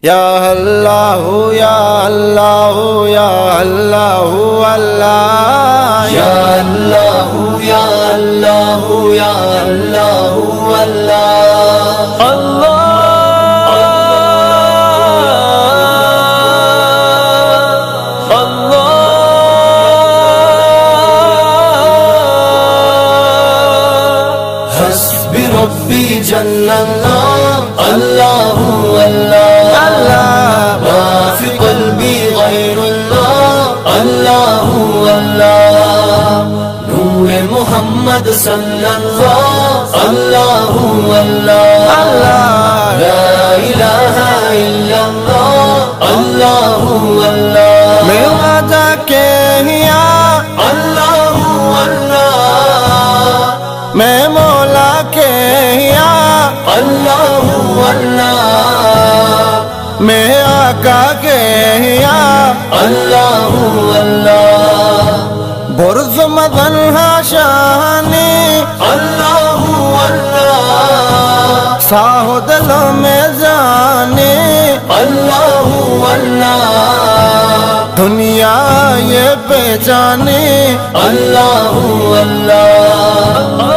یا اللہ یا اللہ یا اللہ اللہ یا اللہ یا اللہ یا اللہ اللہ حسبی ربی جل اللہ اللہ اللہ ما فی قلبی غیر اللہ اللہ اللہ نور محمد صلی اللہ اللہ اللہ لا الہ الا اللہ اللہ اللہ میں وعدہ کے ہیا اللہ اللہ میں مولا کے ہیا اللہ اللہ میں آقا کے ہیا اللہ اللہ برز مدن ہاشانی اللہ اللہ ساہو دلوں میں جانی اللہ اللہ دنیا یہ پہچانی اللہ اللہ